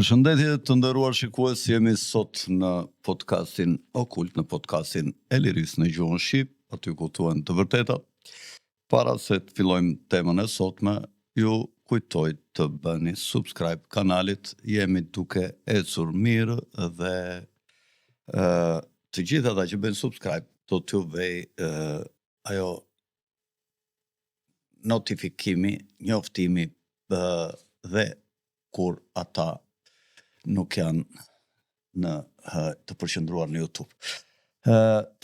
Përshëndetje të nderuar shikues, jemi sot në podcastin Okult, në podcastin e lirisë në gjuhën shqip, aty ku thuhen të vërtetat. Para se të fillojmë temën e sotme, ju kujtoj të bëni subscribe kanalit, jemi duke ecur mirë dhe të gjithë ata që bëjnë subscribe do t'ju vej ajo notifikimi, njoftimi dhe kur ata nuk janë të përqendruar në YouTube.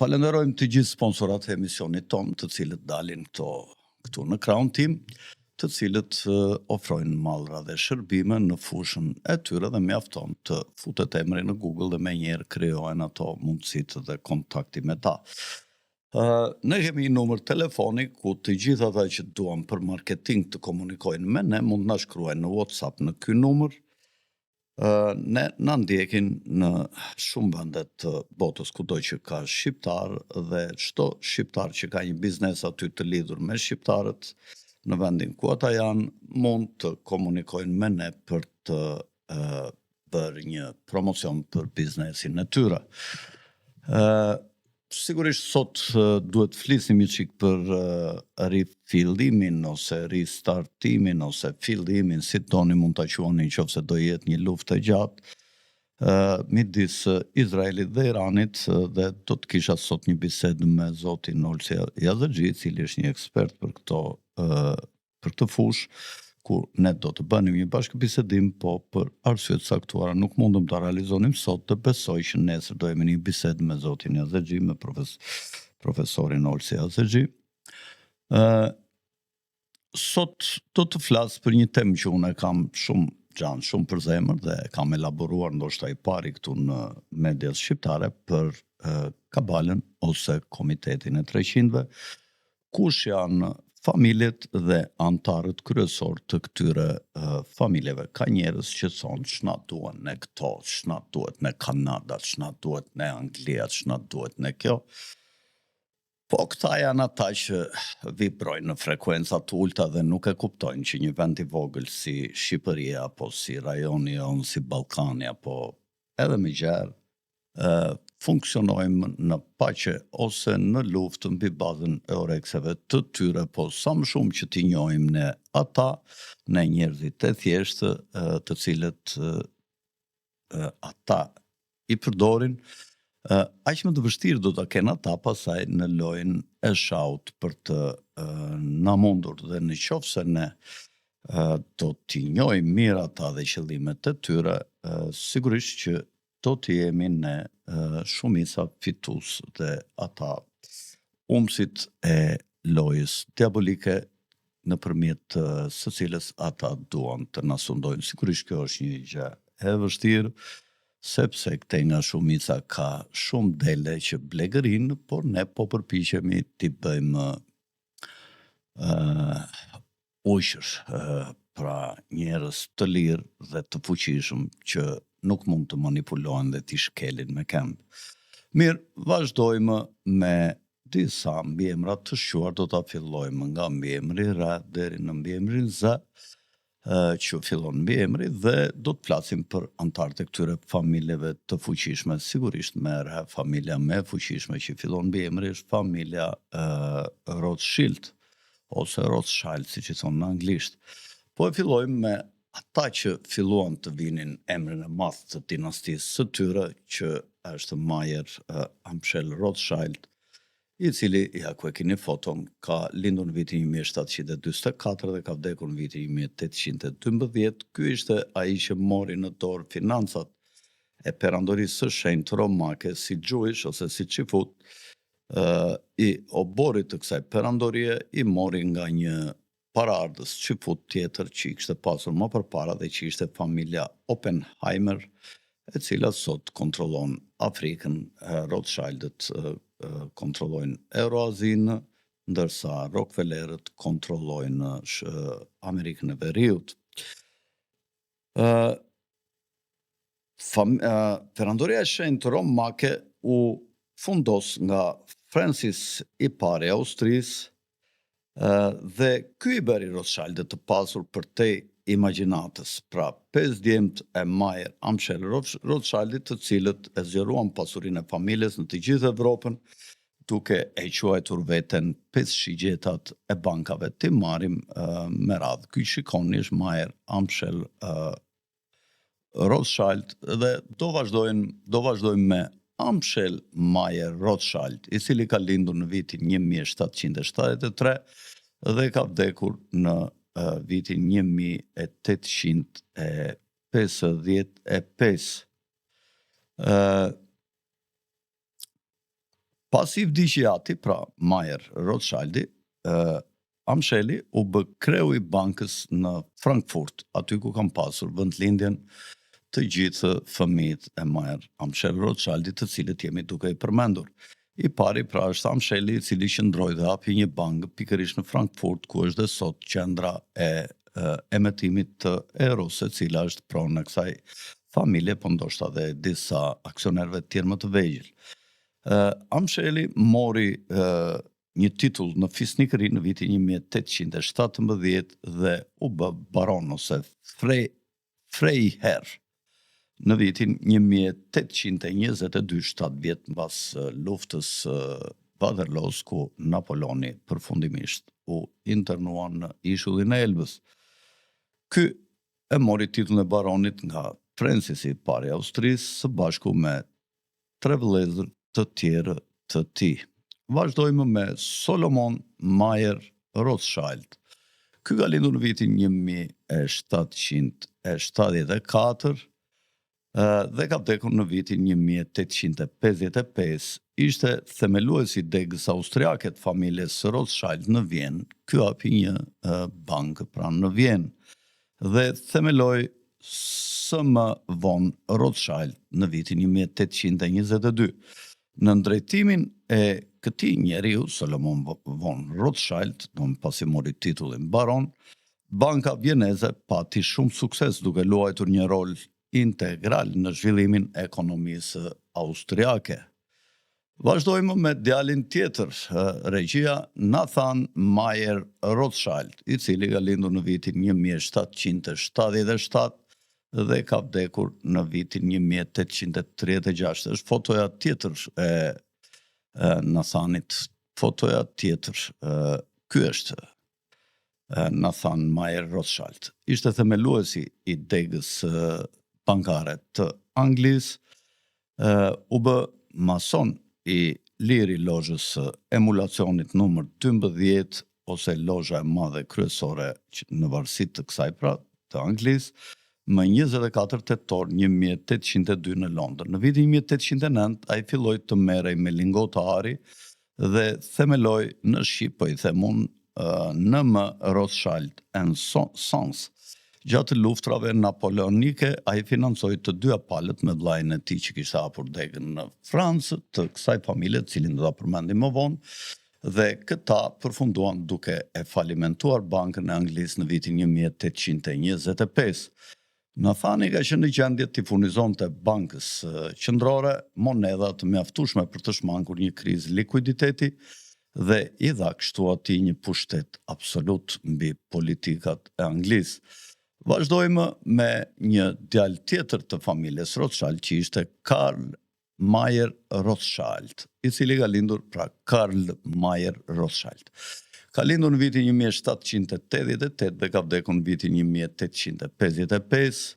Falenderojmë të gjithë sponsorat e emisionit tonë, të cilët dalin këtu në Crown Team, të cilët ofrojnë mallra dhe shërbime në fushën e tyre dhe mjafton të futet emri në Google dhe menjëherë krijohen ato mundësitë dhe kontakti me ta. Ne kemi një numër telefoni ku të gjithë ata që duan për marketing të komunikojnë me ne mund na shkruajnë në WhatsApp në ky numër. Ne na ndjekin në shumë vende të botës kudo që ka shqiptar dhe çdo shqiptar që ka një biznes aty të lidhur me shqiptarët në vendin ku ata janë mund të komunikojnë me ne për të bërë një promocion për biznesin e tyre. Sigurisht sot duhet flisim një çik për rifillimin ose ristartimin ose fillimin, si doni mund ta quani, nëse do jetë një luftë e gjatë midis Izraelit dhe Iranit, dhe do të kisha sot një bisedë me zotin Olsi Yazerxhi, i cili është një ekspert për këtë fushë, ku ne do të bënim një bashkëbisedim, po për arsye të caktuara nuk mundëm ta realizonim sot, dhe besoj që nesër do jemi një bisedë me zotin Yazerxhi, me profesorin Olsi Yazerxhi. Sot do të flas për një temë që unë kam shumë për zemër dhe kam elaboruar ndoshta i pari këtu në mediat shqiptare për kabalën ose komitetin e 300-ve, kush janë familjet dhe antarët kryesor të këtyre familjeve. Ka njerëz që thonë ç'na duan ne këto, ç'na duhet ne Kanada, ç'na duhet ne Anglia, ç'na duhet ne kjo. Po këta janë ata që vibrojnë në frekuenca të ulta dhe nuk e kuptojnë që një vend i vogël si Shqipëria, apo si rajoni jonë, si Ballkani, apo edhe më gjerë, funksionojmë në paqe ose në luftë mbi bazën e orekseve të tyre, po sa më shumë që t'i njohim ne ata, ne njerëzit e thjeshtë, të cilët ata i përdorin, aq më të vështirë do ta kenë ata pasaj në lojën e shahut për të na mundur, dhe në qoftë se ne do t'i njohim mirë ata dhe qëllimet e tyre, sigurisht që do të jemi ne shumica fitus dhe ata umësit e lojës diabolike nëpërmjet së cilës ata duan të na sundojnë. Sigurisht kjo është një gjë e vështirë, sepse këtej nga shumica ka shumë dele që blegërin, por ne po përpiqemi t'i bëjmë ujshër, pra njerëz të lirë dhe të fuqishëm që nuk mund të manipulohen dhe t'i shkelin me këmbë. Mirë, vazhdojmë me disa mbiemra të shquar. Do ta fillojmë nga mbiemri R deri në mbiemrin Z, që fillon mbiemri, dhe do të flasim për antarët e këtyre familjeve të fuqishme. Sigurisht me R, familja më e fuqishme që fillon mbiemri është familja Rothschild ose Rothschild, siç i thonë në anglisht. Po e fillojmë me ata që filluan të vinin emrin e madh të dinastisë së tyre, që është Mayer Amschel Rothschild, i cili, ja ku e keni foton, ka lindur në vitin 1744 dhe ka vdekur në vitin 1812. Ky ishte ai që mori në dorë financat e perandorisë së shenjtë romake si gjuish ose si çifut, i oborit të kësaj perandorie i mori nga një paraardhës çifut tjetër që i kishte pasur më përpara dhe që ishte familja Oppenheimer, e cila sot kontrollon Afrikën. Rothschildët kontrollojnë Euroazinë, ndërsa Rockefellerët kontrollojnë Amerikën e Veriut. Perandoria e shenjtë romake u fundos nga Francis I pari i Austrisë, dhe ky i bëri Rothschildët të pasur përtej imagjinatës, pra 5 djemtë e Mayer Amschel Rothschildit, të cilët e zgjeruan pasurinë e familjes në të gjithë Evropën, duke e quajtur veten 5 shigjetat e bankave. Ti marrim me radhë. Ky shikoni është Mayer Amschel Rothschild dhe do vazhdojmë me Amschel Mayer Rothschild, i cili ka lindur në vitin 1773 dhe ka vdekur në vitin 1855. Pas i vdiqi ati, pra Mayer Rothschildi, Amscheli u bë kreu i bankës në Frankfurt, aty ku kam pasur vendlindjen të gjithë fëmijët e Mayer Amschel Rothschildi, të cilët jemi duke i përmendur. I pari pra është Amscheli, i cili qëndroi dhe hapi një bankë pikërisht në Frankfurt, ku është dhe sot qendra e emetimit të Eros, e cila është pronë e kësaj familje, po ndoshta dhe disa aksionerëve të tjerë më të vegjël. Amscheli mori një titull në fisnikëri në vitin 1817 dhe u bë baron ose Freiherr në vitin 1822, 7 vjet mbas luftës Waterloo, ku Napoleoni përfundimisht u internua në ishullin e Elbës. Ky e mori titullin e baronit nga Francis i pari i Austrisë, së bashku me 3 vëllezër të tjerë të tij. Vazhdojmë me Solomon Mayer Rothschild. Ky ka lindur në vitin 1774 dhe ka vdekur në vitin 1855. Ishte themeluesi i degës austriake të familjes Rothschild në Vjenë. Ky hapi një bankë pranë në Vjenë dhe themeloi SM von Rothschild në vitin 1822. Në drejtimin e këtij njeriu, Solomon von Rothschild, pasi mori titullin baron, banka vjeneze pati shumë sukses, duke luajtur një rol integral në zhvillimin e ekonomisë austriake. Vazhdojmë me djalin tjetër, regjia Nathan Mayer Rothschild, i cili ka lindur në vitin 1777 dhe ka vdekur në vitin 1836. Është fotoja tjetër e Nathanit, fotoja tjetër. Ky është Nathan Mayer Rothschild. Ishte themeluesi i degës bankare të Anglisë, u bë mason i liri lozhës emulacionit numër 12, ose lozha e madhe kryesore në varësi të kësaj pra të Anglisë, më 24 tetor 1802 në Londër. Në vitin 1809 ai filloi të merrej me lingotë ari dhe themeloi në Shqip, po i themun NM Rothschild and Sons. Gjatë luftrave napoleonike, ai financoi të 2 palët me vllajën e tij që kishte hapur degën në Francë, të kësaj familje, cilin do ta përmendim më vonë, dhe këta përfunduan duke e falimentuar bankën e Anglisë në vitin 1825. Nathani ka qenë në gjendje të furnizonte bankës qendrore monedha të mjaftueshme për të shmangur një krizë likuiditeti dhe i dha kështu atij një pushtet absolut mbi politikat e Anglisë. Vazhdojmë me një djalë tjetër të familjes Rothschild, që ishte Karl Mayer Rothschild, i cili ka lindur pra Karl Mayer Rothschild. Ka lindur në vitin 1788 dhe ka vdekur në vitin 1855.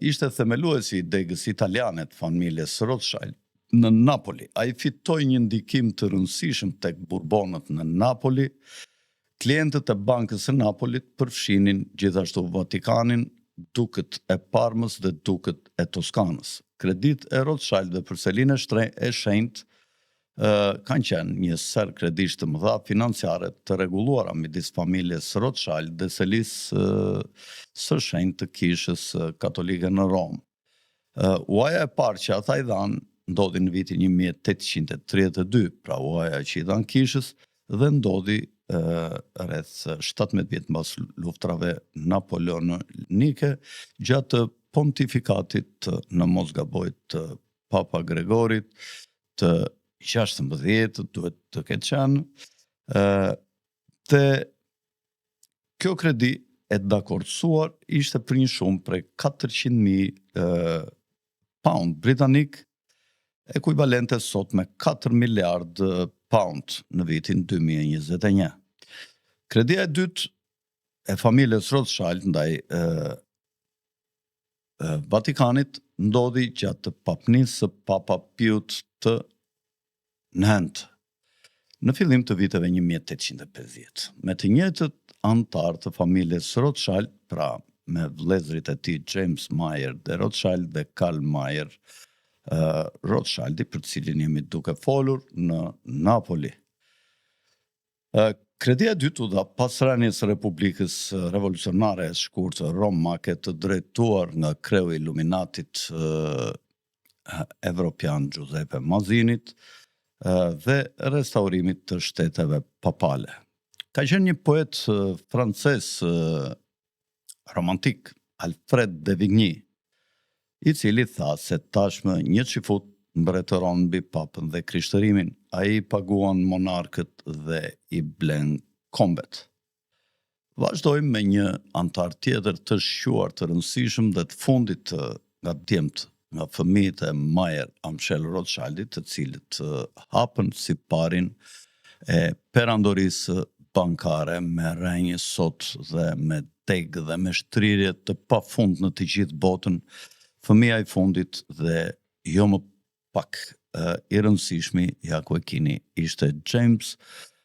Ishte themeluesi i degës italiane të familjes Rothschild në Napoli. Ai fitoi një ndikim të rëndësishëm tek Burbonët në Napoli. Klientët e bankës së Napolit përfshinin gjithashtu Vatikanin, dukët e Parmës dhe dukët e Toskanës. Kredit e Rothschild dhe përselin e shenjtë kanë qenë një ser kredish të mëdha financiare të rregulluara midis familjes Rothschild dhe selisë së shenjtë të kishës katolike në Rom. Uaja e parë që ata i dhanë ndodhi në vitin 1832, pra uaja që i dhanë kishës, dhe ndodhi rreth 17 vjet mbas luftrave napoleonike, gjatë pontifikatit në mos gaboj të Papa Gregorit të 16, duhet të ketë qenë, dhe kjo kredi e dakordsuar ishte për një shumë prej 400.000 pound britanik, ekuivalente sot me 4 miliard pound në vitin 2021. Kredia e dytë e familjes Rothschild ndaj Vatikanit ndodhi gjatë papnisë së Papa Piut të IX në fillim të viteve 1850. Me të njëjtët antar të familjes Rothschild, pra me vëllezërit e tij James Mayer de Rothschild dhe Karl Mayer Rothschildi, për cilin jemi duke folur në Napoli. Kredia e dytë u dha pas rënies së Republikës Revolucionare e Shkurtër Romake, të drejtuar nga kreu i Iluminatit evropian Giuseppe Mazinit dhe restaurimit të shteteve papale. Ka qenë një poet francez romantik, Alfred de Vigny, i cili tha se tashmë një çifut mbretëron mbi papën dhe krishtërimin. Ai paguan monarkët dhe i blen kombet. Vazhdojmë me një antar tjetër të shquar të rëndësishëm dhe të fundit nga djemt, nga fëmijët e Mayer Amschel Rothschildit, të cilët hapën si parin e perandorisë bankare me rrenjë sot dhe me deg dhe me shtrirje të pafund në të gjithë botën. Fëmija i fundit dhe jo më pak i rëndësishmi, ja ku e kini, ishte James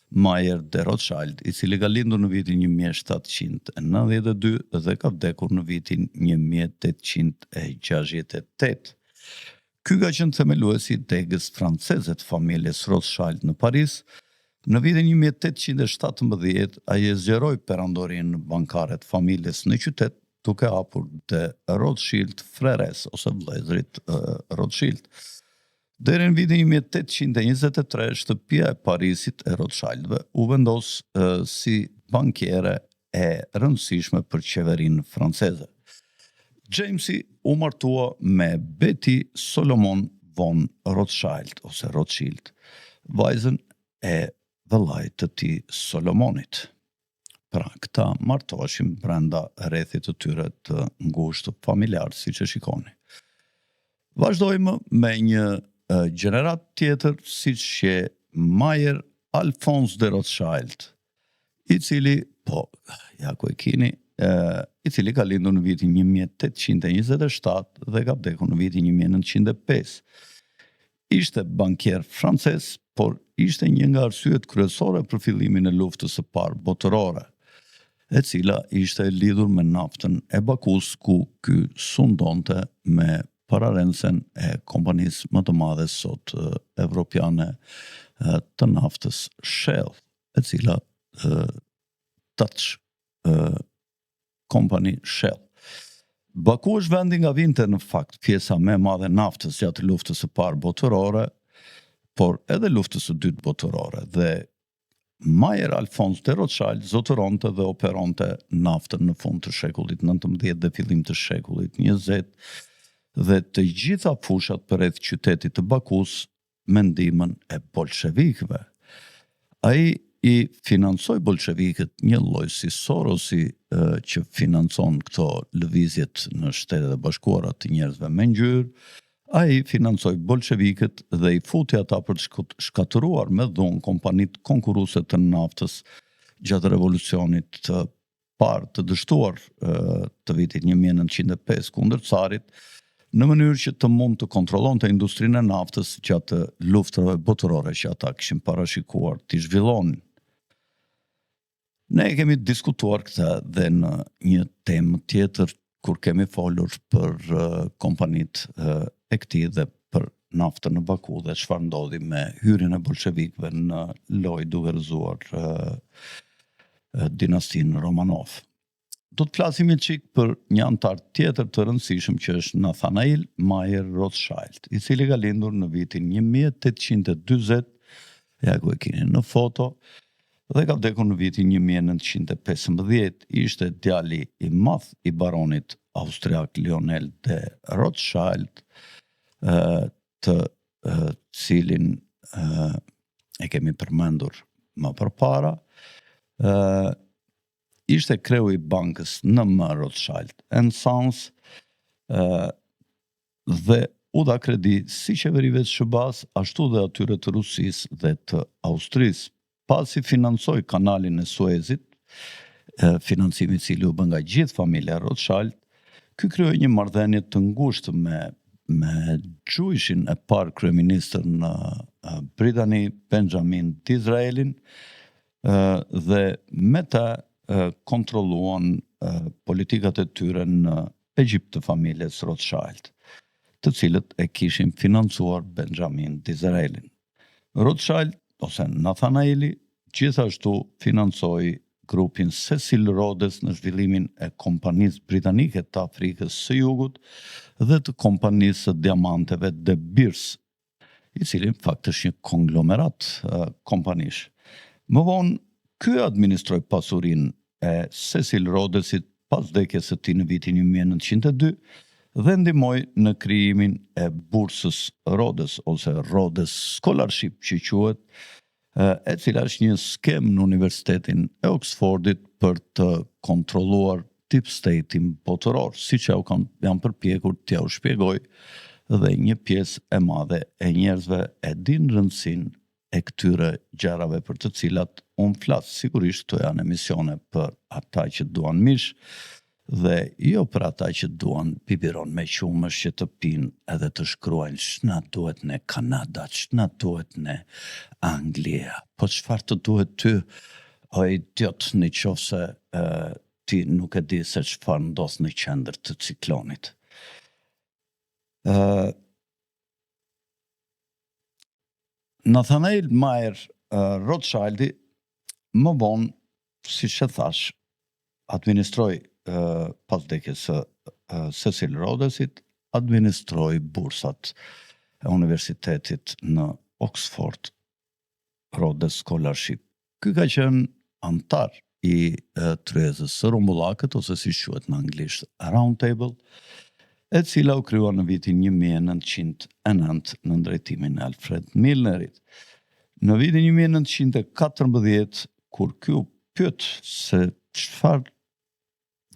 Mayer de Rothschild, i cili ka lindur në vitin 1792 dhe ka vdekur në vitin 1868. Ky ka qenë themeluesi i degës franceze të familjes Rothschild në Paris. Në vitin 1817 ai e zgjeroi perandorinë bankare të familjes në qytet, duke hapur de Rothschild Freres ose vëllezërit Rothschild. Deri në vitin 1823 shtëpia e Parisit e Rothschildëve u vendos si bankiere e rëndësishme për qeverinë franceze. Jamesi u martua me Betty Solomon von Rothschild ose Rothschild, vajzën e vëllait të tij Solomonit. Pra, këta martoheshin brenda rrethit të tyre të ngushtë familjar, siç e shikoni. Vazhdojmë me një gjenerat tjetër, siç je Mayer Alphonse de Rothschild, i cili, ja ku e kini, i cili ka lindur në vitin 1827 dhe ka vdekur në vitin 1905. Ishte bankier francez, por ishte një nga arsyet kryesore për fillimin e luftës së parë botërore, e cila ishte lidhur me naftën e Bakus, ku ky sundonte me pararendsen e kompanisë më të madhe sot evropiane të naftës Shell, e cila Dutch Company Shell. Baku është vendi nga vinte në fakt pjesa më e madhe naftës gjatë luftës së parë botërore, por edhe luftës së dytë botërore, dhe Mayer Alphonse de Rothschild zotëronte dhe operonte naftën në fund të shekullit 19 dhe fillim të shekullit 20, dhe të gjitha fushat përreth qytetit të Bakus me ndihmën e bolshevikëve. Ai i financoi bolshevikët, një lloj si Sorosi që financon këto lëvizjet në Shtetet e Bashkuara të njerëzve me ngjyrë. Ai financoi bolshevikët dhe i futi ata për të shkatëruar me dhunë kompanitë konkurruese të naftës gjatë revolucionit të parë të dështuar të vitit 1905 kundër carit, në mënyrë që të mund të kontrollonte industrinë e naftës gjatë luftave botërore që ata kishin parashikuar të zhvillonin. Ne kemi diskutuar këtë dhe në një temë tjetër, kur kemi folur për kompanitë e këtij dhe për naftën në Baku dhe çfarë ndodhi me hyrjen e bolshevikëve në lojë duke rrëzuar dinastinë Romanov. Do të flasim një çik për një antar tjetër të rëndësishëm që është Nathanael Mayer Rothschild, i cili ka lindur në vitin 1840, ja ku e keni në foto, dhe ka vdekur në vitin 1915. Ishte djali i madh i baronit austriak Lionel de Rothschild, të cilin e kemi përmendur më përpara. ishte kreu i bankës NM Rothschild & Sons dhe u dha kredi si qeverive të SBA-s, ashtu dhe atyre të Rusisë dhe të Austrisë. Pasi financoi kanalin e Suezit, financimi i cili u bë nga gjithë familja Rothschild, ky krijoi një marrëdhënie të ngushtë me gjujshin e parë kryeministër në Britani, Benjamin Disraelin, dhe me ta kontrolluan politikat e tyre në Egjipt të familjes Rothschild, të cilët e kishin financuar Benjamin Disraelin. Rothschild ose Nathanaeli gjithashtu financoi grupin Cecil Rhodes në zhvillimin e kompanisë britanike të Afrikës së Jugut dhe të kompanisë së diamanteve De Beers, i cili në fakt është një konglomerat kompanish. Më vonë, ky administroi pasurinë e Cecil Rhodesit pas vdekjes së tij në vitin 1902 dhe ndihmoi në krijimin e bursës Rhodes ose Rhodes Scholarship që quhet, e cila është një skem në Universitetin e Oxfordit për të kontrolluar deep state-in botëror, siç janë përpjekur t'ja u shpjegoj dhe një pjesë e madhe e njerëzve e din rëndësinë e këtyre gjërave për të cilat unë flas. Sigurisht këto janë emisione për ata që duan mish dhe jo për ata që duan biberon me qumësh që të pinë edhe të shkruajnë ç'na duhet ne Kanada, ç'na duhet ne Anglia. Po çfarë të duhet ty, o idiot, në qoftë se ti nuk e di se çfarë ndodh në qendër të ciklonit. Nathanael Mayer Rothschildi më vonë, siç e thash, administroi pas vdekjes së Cecil Rhodesit, administroi bursat e universitetit në Oxford, Rhodes Scholarship. Ky ka qenë antar i tryezës së rumbullakët, ose si quhet në anglisht Round Table, e cila u krijua në vitin 1909 në drejtimin e Alfred Milnerit. Në vitin 1914, kur ky u pyet se çfarë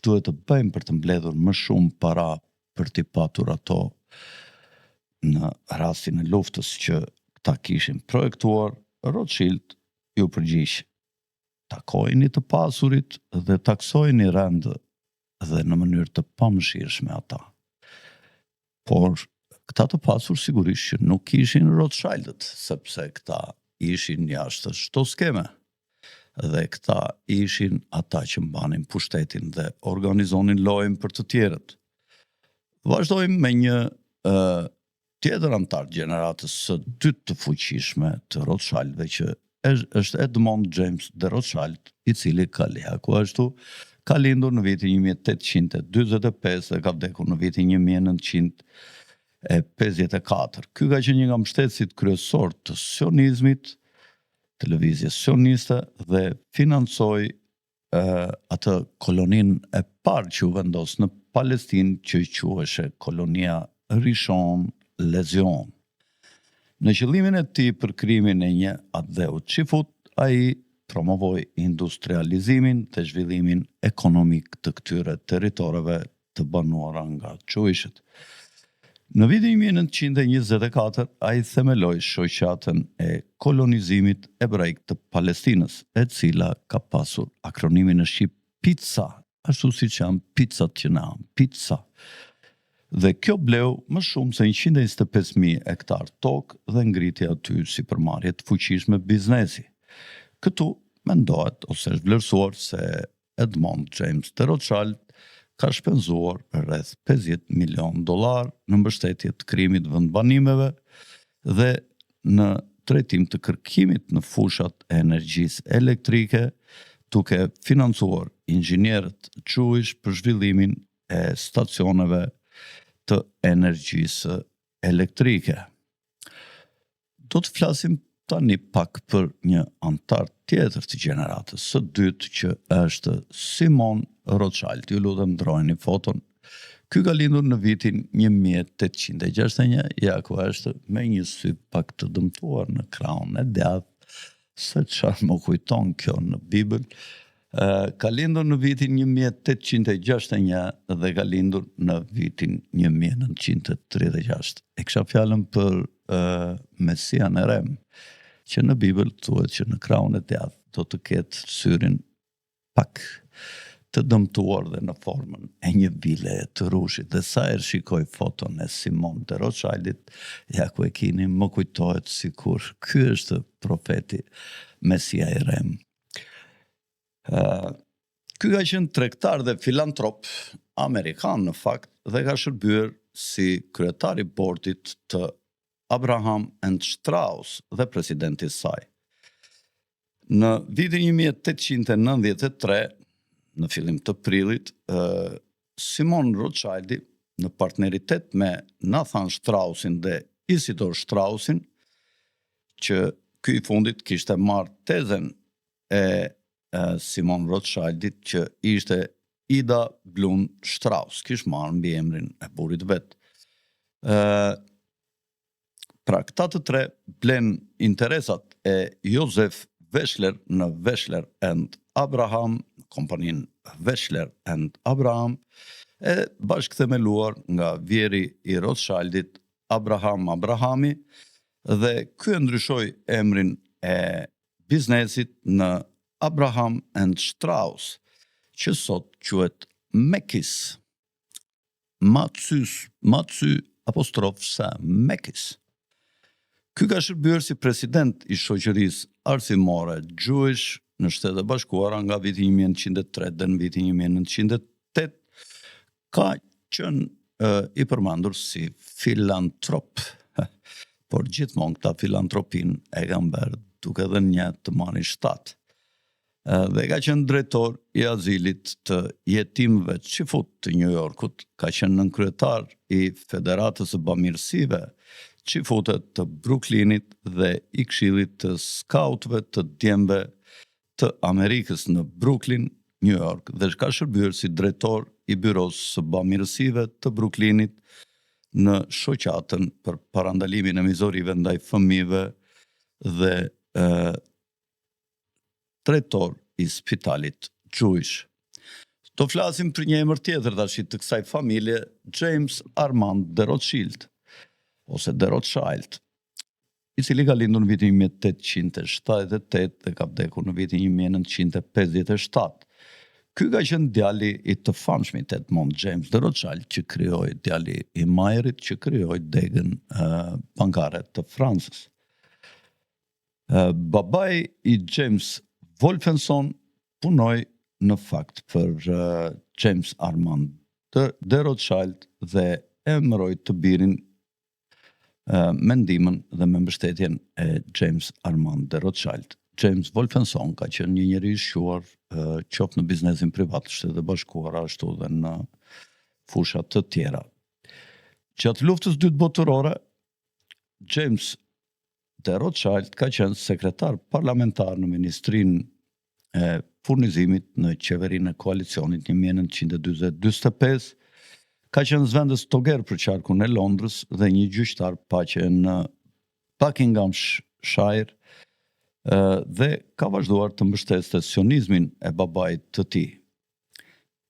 duhet të bëjmë për të mbledhur më shumë para për t'i patur ato në rastin e luftës që ta kishin projektuar, Rothschild ju përgjigj: takojini të pasurit dhe taksojini rend dhe në mënyrë të pamëshirshme ata. Por këta të pasur sigurisht që nuk ishin Rothschildët, sepse këta ishin jashtë çdo skeme. Dhe këta ishin ata që mbanin pushtetin dhe organizonin lojën për të tjerët. Vazhdojmë me një tjetër antar gjeneratës së dytë të fuqishme të Rothschildëve, që është Edmond James de Rothschild, i cili ka lindur në vitin 1845 dhe ka vdekur në vitin 1954. Ky ka qenë një nga mbështetësit kryesor të sionizmit, televizjes sioniste, dhe financoi atë koloninë e parë që u vendos në Palestinë, që quheshe kolonia Rishon Lezion. Në qëllimin e tij për krijimin e një atdheu çifut, ai promovoi industrializimin dhe zhvillimin ekonomik të këtyre territoreve të banuara nga gjuishët. Në vitin 1924, ai themeloi shoqatën e kolonizimit ebraik të Palestinës, e cila ka pasur akronimin në shqip PITSA, ashtu siç janë picat që na, PITSA. Dhe kjo bleu më shumë se 125.000 hektar tokë dhe ngriti aty sipërmarrje të fuqishme biznesi. Këtu mendohet ose është vlerësuar se Edmond James de Rothschild ka shpenzuar rreth $50 milion në mbështetje të krijimit vendbanimeve dhe në drejtim të kërkimit në fushat e energjisë elektrike, duke financuar inxhinierët gjuish për zhvillimin e stacioneve të energjisë elektrike. Do të flasim tani pak për një antar tjetër të gjeneratës së dytë, që është Simon Rothschild. Ju lutem ndrojeni foton. Ky ka lindur në vitin 1861, ja ku është me një sy pak të dëmtuar në krahun e djathtë, se çfarë më kujton kjo në Bibël. Ka lindur në vitin 1861 dhe ka lindur në vitin 1936. E kisha fjalën për Mesian e Rem, që në Bibël thuhet që në krahun e djathtë do të ketë syrin pak të dëmtuar dhe në formën e një bile të rushit. Dhe sa herë shikoj foton e Simon de Rothschildit, ja ku e kini, më kujtohet sikur ky është profeti Mesia i Rem. Ky ka qenë tregtar dhe filantrop amerikan në fakt dhe ka shërbyer si kryetar i bordit të Abraham and Strauss dhe presidenti i saj. Në vitin 1893, në fillim të prillit, Simon Rothschildi, në partneritet me Nathan Straussin dhe Isidor Straussin, që ky i fundit kishte marrë tezen e Simon Rothschildit, që ishte Ida Blum Strauss, kish marrë mbi emrin e burrit vet. Pra, këta të tre blen interesat e Joseph Wechsler në Wechsler and Abraham, kompaninë Wechsler and Abraham, e bashkëthemeluar nga vjeri i Rothschildit, Abraham Abrahami, dhe ky ndryshoi emrin e biznesit në Abraham and Strauss, që sot quhet Mekis. Mathy apostrof sa Mekis. Ky ka shërbyer si president i shoqërisë arsimore Jewish në Shtetet e Bashkuara nga viti 1903 dhe në vitin 1908, ka qenë i përmendur si filantrop, por gjithmonë këta filantropin e kanë bërë duke dhe një të marrin shtat. Dhe ka qenë drejtor i azilit të jetimëve Çifut të New Yorkut, ka qenë nënkryetar i Federatës së Bamirësive Çifutet të Brooklynit dhe i Këshillit të Skautëve të Djemve të Amerikës në Brooklyn, New York, dhe ka shërbyer si drejtor i Byros së Bamirësive të Brooklynit në shoqatën për parandalimin e mizorive ndaj fëmijëve dhe drejtor i Spitalit Jewish. Do flasim për një emër tjetër tash të kësaj familje, James Armand de Rothschild, ose de Rothschild, i cili ka lindur në vitin 1878 dhe ka vdekur në vitin 1957. Ky ka qenë djali i të famshmit Edmond James de Rothschild, që krijoi, djali i Mayerit, që krijoi degën bankare të Francës. Babai i James Wolfenson punoi në fakt për James Armand de Rothschild dhe emëroi të birin me ndihmën dhe me mbështetjen e James Armand de Rothschild. James Wolfenson ka qenë një njeri i shquar qoftë në biznesin privat të Shtetet e Bashkuara, ashtu dhe në fusha të tjera. Gjatë luftës dytë botërore, James de Rothschild ka qenë sekretar parlamentar në Ministrinë e Furnizimit në qeverinë e koalicionit 1940-45, ka qenë zëvendës toger për qarkun e Londrës dhe një gjyqtar paqe në Buckinghamshire, dhe ka vazhduar të mbështeste sionizmin e babait të tij.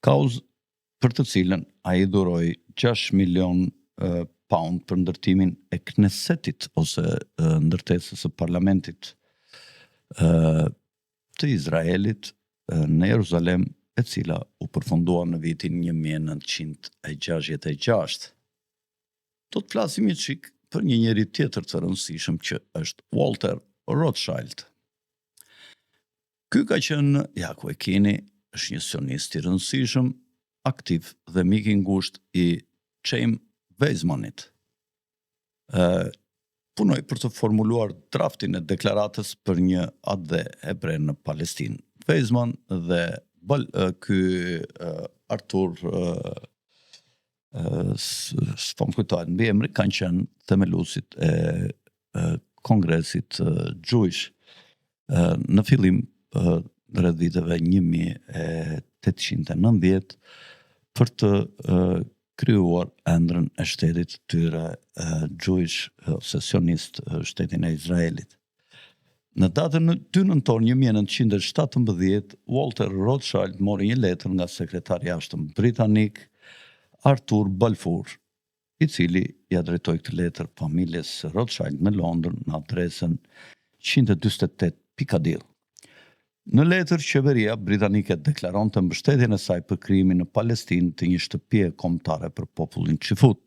Kauzë për të cilën ai dhuroi 6 milion pound për ndërtimin e Knesetit ose ndërtesës së parlamentit të Izraelit në Jeruzalem, e cila u përfundua në vitin 1966. Do të flasim një çik për një njeri tjetër të rëndësishëm që është Walter Rothschild. Ky ka qenë, ja ku e keni, është një sionist i rëndësishëm, aktiv dhe mik i ngushtë i Chaim Weizmannit. Punoi për të formuluar draftin e deklaratës për një atë hebre në Palestinë. Weizmann dhe ky Arthur s'pam kujtohet mbi emri, kanë qenë themeluesit e Kongresit Jewish në fillim rreth viteve 1890 për të krijuar ëndrrën e shtetit të tyre Jewish ose sionist, shtetin e Izraelit. Në datën 2 nëntor 1917, Walter Rothschild mori një letër nga sekretari i jashtëm britanik Arthur Balfour, i cili ja drejtoi këtë letër familjes Rothschild në Londër në adresën 148 Piccadilly. Në letër, qeveria britanike deklaronte mbështetjen e saj për krijimin në Palestinë të një shtëpie kombëtare për popullin çifut.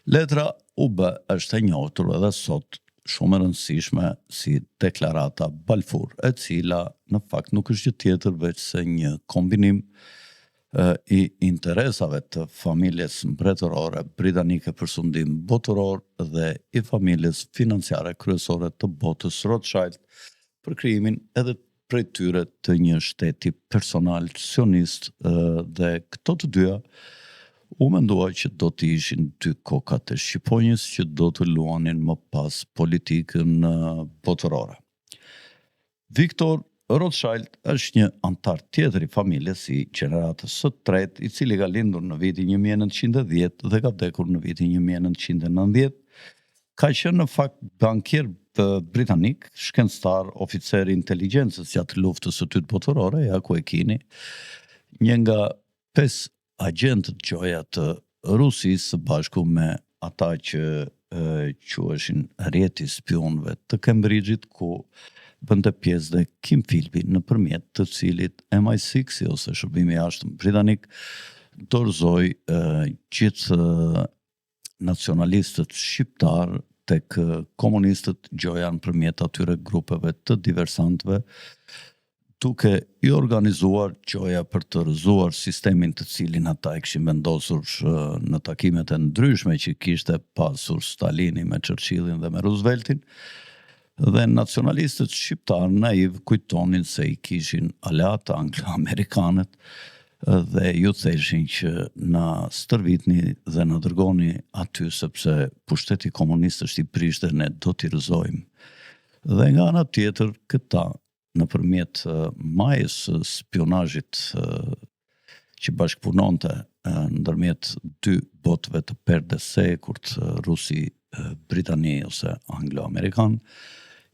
Letra u bë është e njohur edhe sot shumë e rëndësishme si deklarata Balfour, e cila në fakt nuk është gjë tjetër veç se një kombinim i interesave të familjes mbretërore britanike për sundim botëror dhe i familjes financiare kryesore të botës Rothschild për krijimin edhe prej tyre të një shteti personal sionist, dhe këto të dyja u mendua që do të ishin dy kokat e shqiponjës që do të luanin më pas politikën botërore. Viktor Rothschild është një antar tjetër i familjes i gjeneratës së tretë, i cili ka lindur në vitin 1910 dhe ka vdekur në vitin 1990. Ka qenë në fakt bankier britanik, shkencëtar, oficer i inteligjencës gjatë luftës së dytë botërore, ja ku e kini, një nga 5 agentët gjoja të Rusisë së bashku me ata që quheshin rrjeti spionëve të Cambridge-it, ku bënte pjesë dhe Kim Philby, nëpërmjet të cilit MI6 ose shërbimi i jashtëm britanik dorëzoi gjithë nacionalistët shqiptar tek komunistët gjoja nëpërmjet atyre grupeve të diversantëve, duke i organizuar gjoja për të rrëzuar sistemin të cilin ata e kishin vendosur në takimet e ndryshme që kishte pasur Stalini me Churchillin dhe me Rooseveltin, dhe nacionalistët shqiptar naiv kujtonin se i kishin aleata anglo-amerikanët dhe ju theshin që na stërvitni dhe na dërgoni aty sepse pushteti komunist është i prishtë dhe ne do t'i rrëzojmë. Dhe nga ana tjetër këta nëpërmjet majës së spionazhit që bashkëpunonte ndërmjet dy botëve të perdes së ekurt, Rusi, Britani ose Anglo-Amerikan,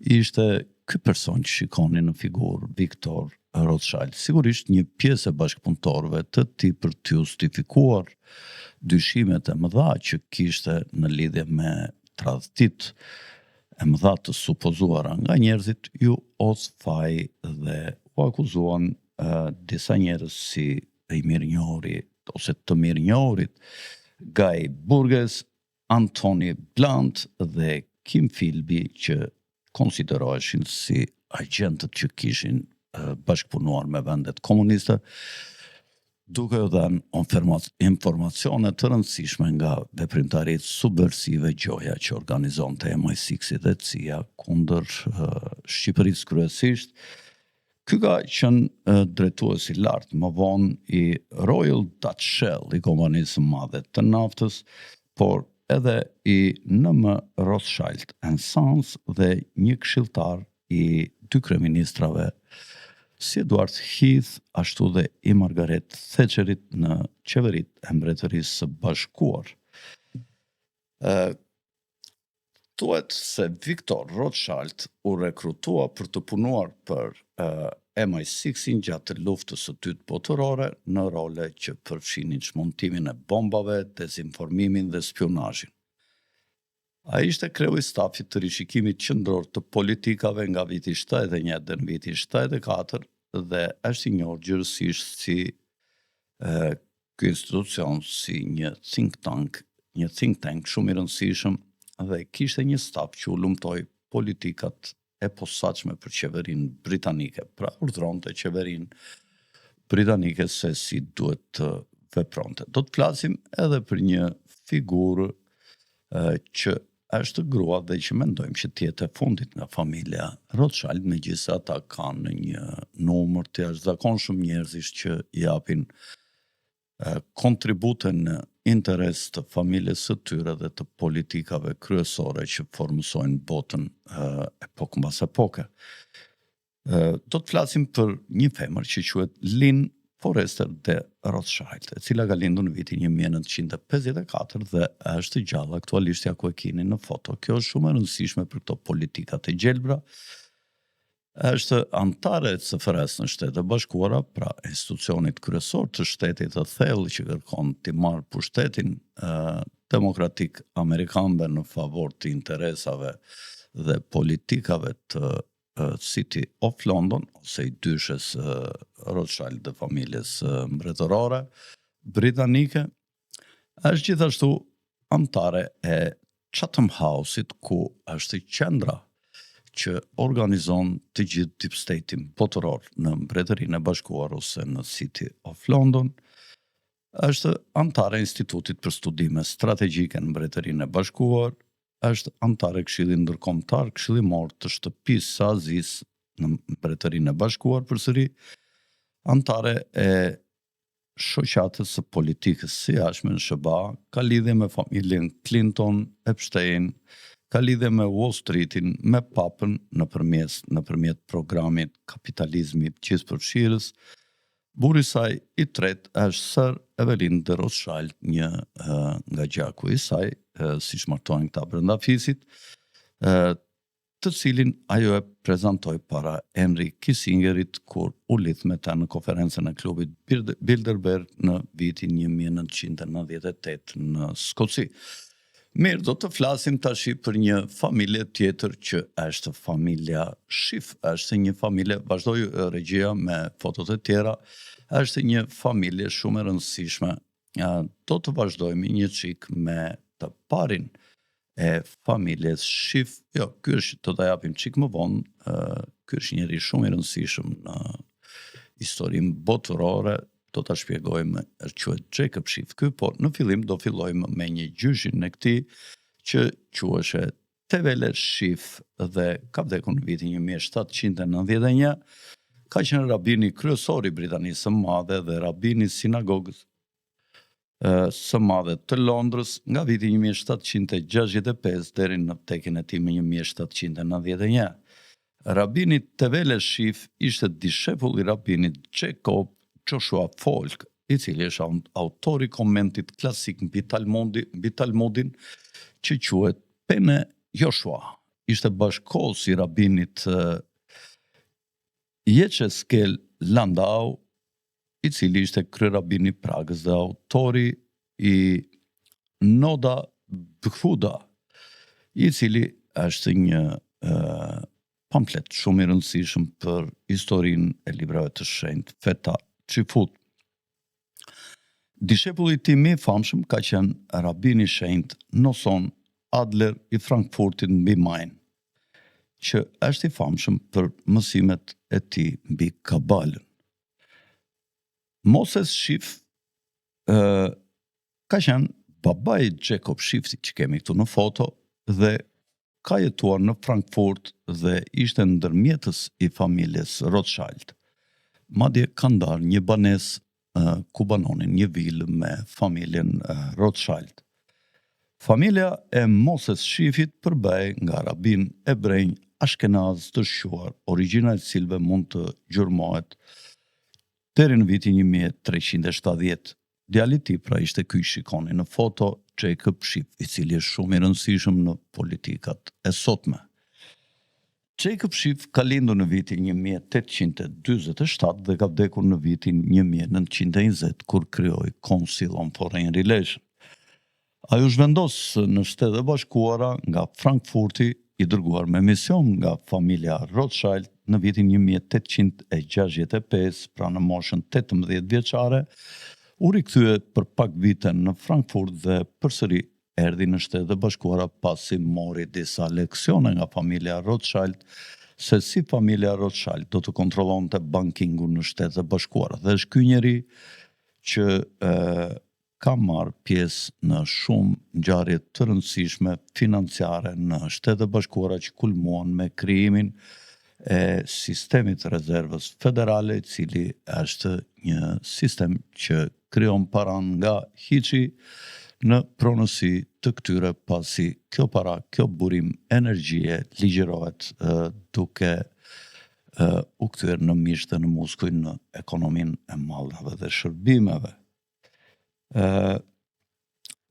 ishte ky person që shikoni në figurë Viktor Rothschild. Sigurisht një pjesë e bashkëpunëtorëve të tij për t'u justifikuar dyshimet e mëdha që kishte në lidhje me tradhtitë e mëdha të supozuara nga njerëzit, ju os faj dhe u akuzuan disa njerëz si i mirënjohuri ose të mirënjohurit Guy Burgess, Anthony Blunt dhe Kim Philby, që konsideroheshin si agentët që kishin bashkëpunuar me vendet komuniste, duke u dhënë informacione të rëndësishme nga veprimtaritë subversive gjoja që organizonte MI6 dhe CIA kundër Shqipërisë kryesisht. Ky ka qenë drejtues i lartë më vonë i Royal Dutch Shell, i kompanisë së madhe të naftës, por edhe i NM Rothschild & Sons dhe një këshilltar i dy kryeministrave si Edward Heath, ashtu dhe i Margaret Thatcherit në qeveritë e Mbretërisë së Bashkuar. Thuhet se Viktor Rothschild u rekrutua për të punuar për MI6-in gjatë luftës së dytë botërore në role që përfshinin çmontimin e bombave, dezinformimin dhe spionazhin. Ai ishte kreu i stafit të rishikimit qendror të politikave nga viti 71 dhe në vitin 74 dhe është i njohur gjërësisht si ky institucion si një think tank shumë i rëndësishëm dhe kishte një staf që u lumtoi politikat e posaçme për qeverinë britanike, pra urdhëronte qeverinë britanike se si duhet të vepronte. Do të flasim edhe për një figurë që është grua dhe që mendojmë që tjetë e fundit nga familja Rothschild, megjithëse ata kanë një numër të jashtëzakonshëm njerëzish që japin kontribute në interes të familjes së tyre dhe të politikave kryesore që formësojnë botën epokë mbas epoke. Do të flasim për një femër që quhet Lynn Forrester de Rothschild, e cila ka lindur në vitin 1954 dhe është gjallë aktualisht ja ku e keni në foto. Kjo është shumë e rëndësishme për këto politikat e gjelbra, Është antare e CFR-s në Shtetet e Bashkuara, pra institucionit kryesor të shtetit të thellë që kërkon të marrë pushtetin demokratik amerikanëve në favor të interesave dhe politikave të City of London, ose i dyshes Rothschild dhe familjes mbretërore britanike, është gjithashtu antare e Chatham House-it, ku është qendra që organizon të gjithë deep state-in botëror në Mbretërinë e Bashkuar ose në City of London. Është antare e Institutit për Studime Strategjike në Mbretërinë e Bashkuar, është antare e Këshillit Ndërkombëtar Këshillimor të Shtëpisë së Azisë në Mbretërinë e Bashkuar, përsëri antare e shoqatës së politikës së jashtme në SBA, ka lidhje me familjen Clinton, Epstein, ka lidhje me Wall Streetin, me papën nëpërmjet programit Kapitalizmi i Gjithëpërfshirës. Burri saj i tretë është Sir Evelyn de Rothschild, një nga gjaku i saj, siç martohen këta brenda fisit, të cilin ajo e prezantoi para Henry Kissingerit kur u lidh me ta në konferencën e klubit Bilderberg në vitin 1998 në Skoci. Mirë, do të flasim tashi për një familje tjetër që është familja Schiff. Është një familje, vazhdoj regjia me fotot e tjera, është një familje shumë e rëndësishme. Do të vazhdojmë një çik me të parin e familjes Schiff. Jo, ky është, do ta japim çik më vonë, ky është njëri shumë i rëndësishëm në historinë botërore. Do ta shpjegojmë, quhet Jacob Schiff ky, por në fillim do fillojmë me një gjyshin e këtij që quheshe Tevele Schiff dhe ka vdekur në vitin 1791. Ka qenë rabini kryesor i Britanisë së Madhe dhe rabini i sinagogës së Madhe të Londrës nga viti 1765 deri në vdekjen e tij më 1791. Rabini Tevele Schiff ishte dishepull i rabinit Jacob Joshua Falk, i cili është autori komentit klasik mbi Talmudin që quhet Pene Joshua. Ishte bashkëkohës i rabinit Yechezkel Landau, i cili ishte kryerabini i Pragës dhe autori i Noda Bhuda, i cili është një pamflet shumë i rëndësishëm për historinë e librave të shenjtë feta Çifut. Dishepulli i tij më i famshëm ka qenë rabini i shenjtë Noson Adler i Frankfurtit mbi Main, që është i famshëm për mësimet e tij mbi kabalën. Moses Schiff ka qenë babai i Jacob Schiffit që kemi këtu në foto dhe ka jetuar në Frankfurt dhe ishte ndërmjetës i familjes Rothschild. Madje ka ndarë një banesë ku banonin një vilë me familjen Rothschild. Familja e Moses Schiffit përbëhej nga rabin ebrej ashkenaz të shquar, origjina e cilëve mund të gjurmohet deri në vitin 1370. Djali i tij pra ishte ky shikoni në foto, Jacob Schiff, i cili është shumë i rëndësishëm në politikat e sotme. Jacob Schiff ka lindur në vitin 1847 dhe ka vdekur në vitin 1920 kur krijoi Council on Foreign Relations. Ai u zhvendos në Shtetet e Bashkuara nga Frankfurti, i dërguar me mision nga familja Rothschild në vitin 1865, pra në moshën 18 vjeçare, u rikthye për pak vite në Frankfurt dhe përsëri erdhi në Shtetet e Bashkuara pasi mori disa leksione nga familja Rothschild se si familja Rothschild do të kontrollonte bankingun në Shtetet e Bashkuara. Dhe është ky njeri që ka marrë pjesë në shumë ngjarje të rëndësishme financiare në Shtetet e Bashkuara që kulmuan me krijimin e sistemit të rezervës federale, i cili është një sistem që krijon paran nga hiçi në pronësi të këtyre pasi kjo para, kjo burim energjie ligjërohet duke u kthyer në mish dhe në muskuj në ekonominë e mallrave dhe shërbimeve.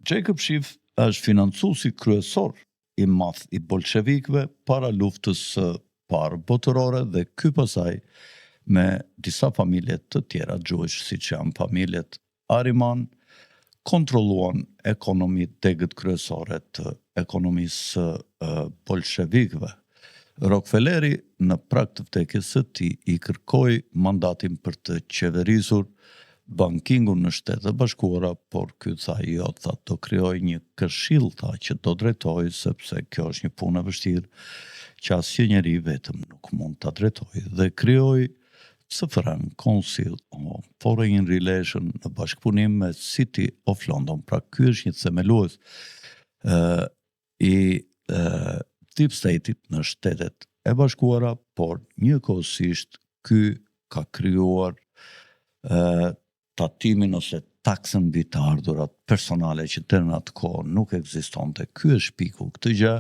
Jacob Schiff është financuesi kryesor i madh i bolshevikëve para luftës së parë botërore dhe ky pasaj me disa familje të tjera gjuhësh, siç janë familjet Ariman, kontrolluan ekonomitë degët kryesore të ekonomisë bolshevikëve. Rockefelleri në prag të vdekjes së tij i kërkoi mandatin për të qeverisur bankingun në Shtetet Bashkuara, por ky tha jo, tha do krijoj një këshill tha që do drejtoj, sepse kjo është një punë e vështirë që asnjë njeri vetëm nuk mund ta drejtojë, dhe krijoi CFR, Council on Foreign Relations, në bashkëpunim me City of London. Pra ky është një themelues i Deep State-it në Shtetet e Bashkuara, por njëkohësisht ky ka krijuar tatimin ose taksën mbi të ardhurat personale që deri në atë kohë nuk ekzistonte. Ky është piku, këtë gjë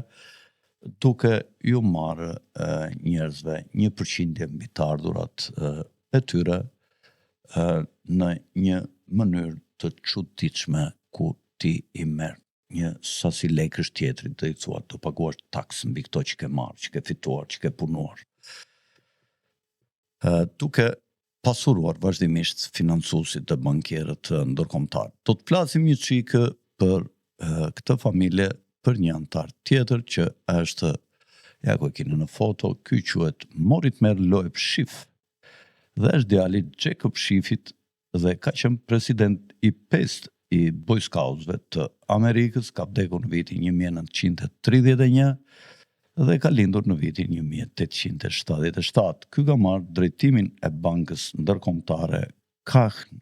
duke ju marrë njerëzve 1% mbi të ardhurat e tyre në një mënyrë të çuditshme, ku ti i merr një sasi lekësh tjetrit dhe i thua do paguash taksën mbi këto që ke marrë, që ke fituar, që ke punuar. Duke pasuruar vazhdimisht financuesit dhe bankierët ndërkombëtar. Do të flasim një çikë për këtë familje, për një antar tjetër që është, ja ku e keni në foto, ky quhet Mortimer Loeb Schiff dhe është djali Jacob Schiffit dhe ka qenë president i 5 i Boy Scoutsve të Amerikës, ka vdekur në vitin 1931 dhe ka lindur në vitin 1877. Ky ka marrë drejtimin e bankës ndërkombëtare Cohen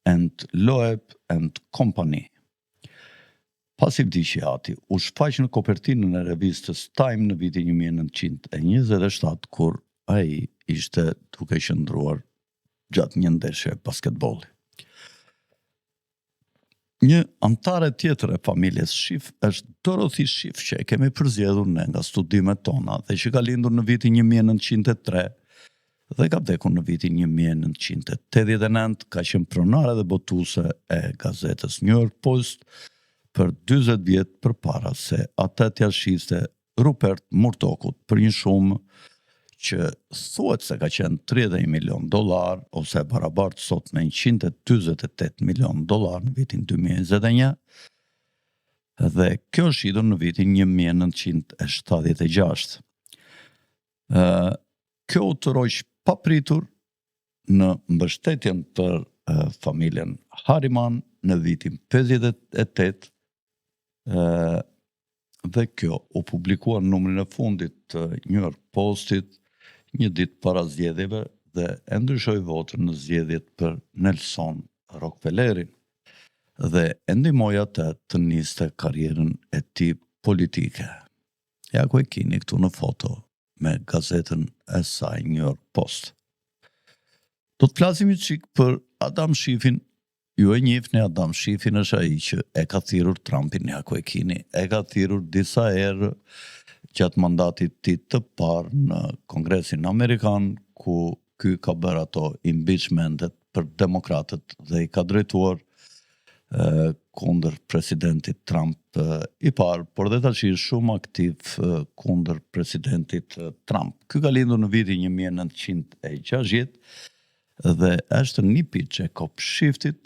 and Loeb and Company. Pasi vdiqi ati, u shfaq në kopertinën e revistës Time në vitin 1927, kur ai ishte duke qëndruar gjatë një ndeshje basketbolli. Një antare tjetër e familjes Schiff është Dorothy Schiff, që e kemi përzgjedhur ne nga studimet tona dhe që ka lindur në vitin 1903 dhe ka vdekur në vitin 1989, ka qenë pronare dhe botuese e gazetës New York Post për 40 vjet përpara se ata t'ia shiste Rupert Murdochut për një shumë që thuhet se ka qenë $31 milion, ose barabartë sot me $148 milion në vitin 2021, dhe kjo është shitur në vitin 1976. Kjo u tërhoq papritur në mbështetjen për familjen Harriman në vitin 58, dhe kjo u publikuar në numrin e fundit të New York Postit një ditë para zgjedhjeve dhe e ndryshoi votën në zgjedhjet për Nelson Rockefellerin dhe e ndihmoi atë të niste karrierën e tij politike. Ja ku e keni këtu në foto me gazetën e saj New York Post. Do të flasim një çik për Adam Schiffin. Ju e njihni, Adam Schiffin është ai që e ka thirrur Trumpin, ja ku e keni, e ka thirrur disa herë gjatë mandatit tij të parë në Kongresin Amerikan, ku ky ka bërë ato impeachmentet për demokratët dhe i ka drejtuar kundër presidentit Trump i parë, por dhe tash është shumë aktiv kundër presidentit Trump. Ky ka lindur në vitin 1960 dhe është nipi Jacob Schiffit,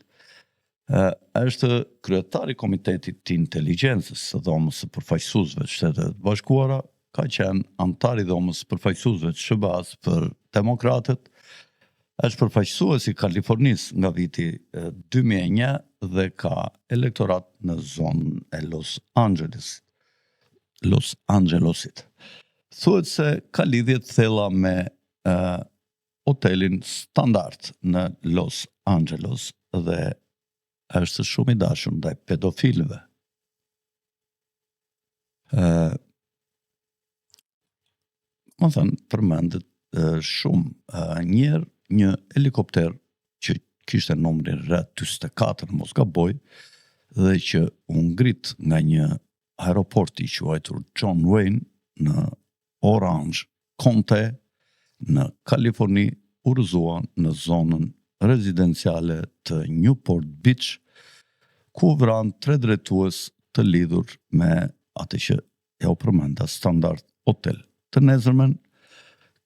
është kryetari Komitetit të Inteligjencës së Dhomës së Përfaqësuesve të Shtetet Bashkuara, ka qenë antar i Dhomës së Përfaqësuesve të SBA-s për demokratët, është përfaqësues i Kalifornisë nga viti 2001 dhe ka elektorat në zonën e Los Angelesit. Thuhet se ka lidhje të thella me hotelin Standard në Los Angeles dhe është shumë i dashur ndaj pedofilëve. Më thënë, përmendet shumë njerë një helikopter që kishte numrin R-24 mos gaboj dhe që u ngrit nga një aeroport i quajtur John Wayne në Orange County në Kaliforni, udhëzua në zonën rezidenciale të Newport Beach, ku vranë 3 drejtues të lidhur me atë që ja u përmenda Standard Hotel. Të nesërmen,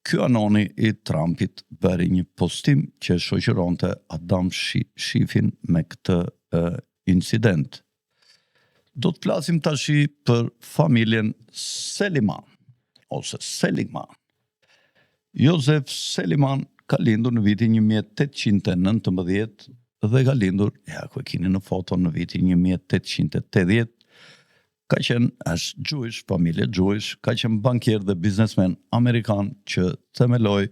QAnoni i Trumpit bëri një postim që shoqëronte Adam Schiffin me këtë incident. Do të flasim tashi për familjen Seliman, ose Seligman. Josef Seliman ka lindur në vitin 1819 dhe ka lindur, ja ku e keni në foto, në vitin 1880. Ka qenë është Jewish, familje Jewish, ka qenë bankier dhe biznesmen amerikan që themeloi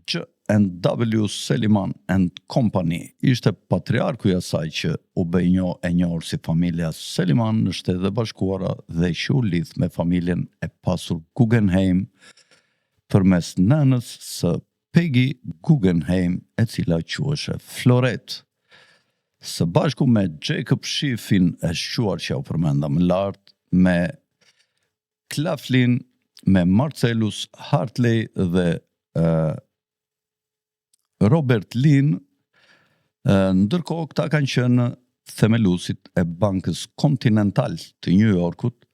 J&W Seliman and Company. Ishte patriarku i asaj që u bë e njohur si familja Seliman në Shtetet e Bashkuara dhe që u lidh me familjen e pasur Guggenheim përmes nënës së Peggy Guggenheim, e cila quhej Florette. Së bashku me Jacob Schiffin e shquar që u përmenda më lart, me Claflin, me Marcellus Hartley dhe Robert Lin, ndërkohë këta kanë qenë themeluesit e Bankës Continental të New Yorkut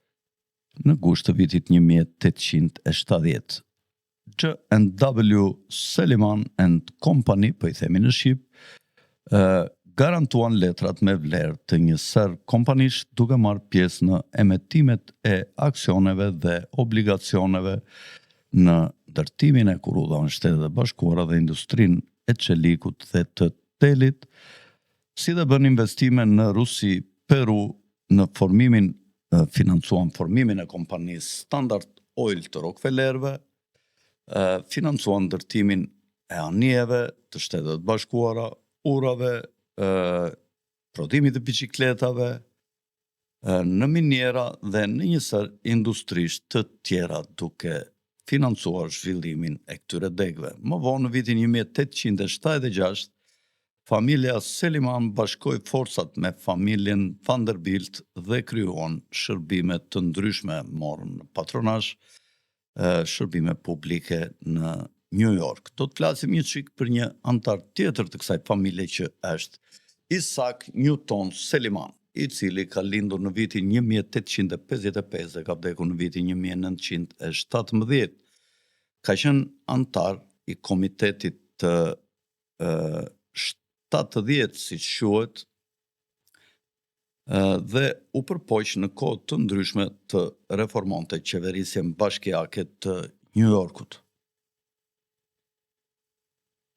në gusht të vitit 1870. J&W Seliman and Company, po i themi në shqip, garantuan letrat me vlerë të një sër kompanish duke marrë pjesë në emetimet e aksioneve dhe obligacioneve në ndërtimin e kurudhave në Shtetet e Bashkuara dhe industrinë e çelikut dhe të telit, si dhe bën investime në Rusi, Peru, në financuan formimin e kompanisë Standard Oil të Rockefellerëve, financuan ndërtimin e anijeve të Shtetet e Bashkuara, urave, prodhimit të biçikletave, në miniera dhe në një sër industrish të tjera duke financuar zhvillimin e këtyre degëve. Më vonë në vitin 1876, familja Seliman bashkoi forcat me familjen Vanderbilt dhe krijuan shërbime të ndryshme, morën patronazh shërbime publike në New York. Do të flasim një çik për një antar tjetër të kësaj familje që është Isaac Newton Seliman, i cili ka lindur në vitin 1855 dhe ka vdekur në vitin 1917. Ka qenë antar i komitetit të 70, si quhet, dhe u përpoq në kohë të ndryshme të reformonte qeverisjen bashkiake të New Yorkut.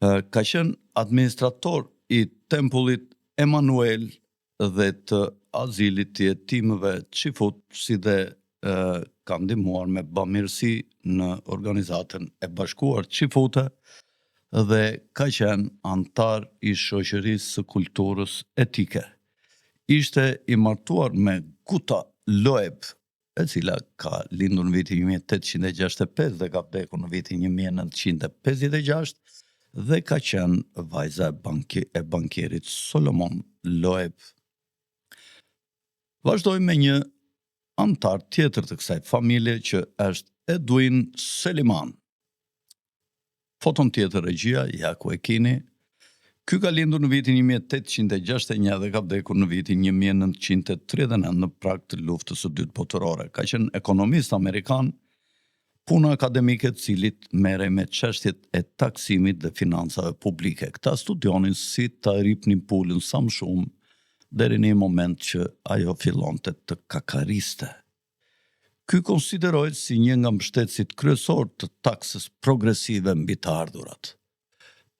Ka qenë administrator i tempullit Emanuel dhe të azilit të jetimëve Çifut, si dhe ka ndihmuar me bamirësi në organizatën e bashkuar Çifute dhe ka qenë antar i shoqërisë së kulturës etike. Ishte i martuar me Guta Loeb, e cila ka lindur në vitin 1865 dhe ka vdekur në vitin 1956, dhe ka qenë vajza e bankierit Solomon Loeb. Vazhdoj me një antar tjetër të kësaj familje që është Edwin Seliman. Foton tjetër regjia, ja ku e keni. Ky ka lindur në vitin 1861 dhe ka vdekur në vitin 1939 në prag të luftës së dytë botërore. Ka qenë ekonomist amerikan, puna akademike të cilit merrej me çështjet e taksimit dhe financave publike. Këta studionin si ta ripnin pulën sa më shumë deri në një moment që ajo fillonte të kakariste. Ky konsiderohet si një nga mbështetësit kryesor të taksës progresive mbi të ardhurat.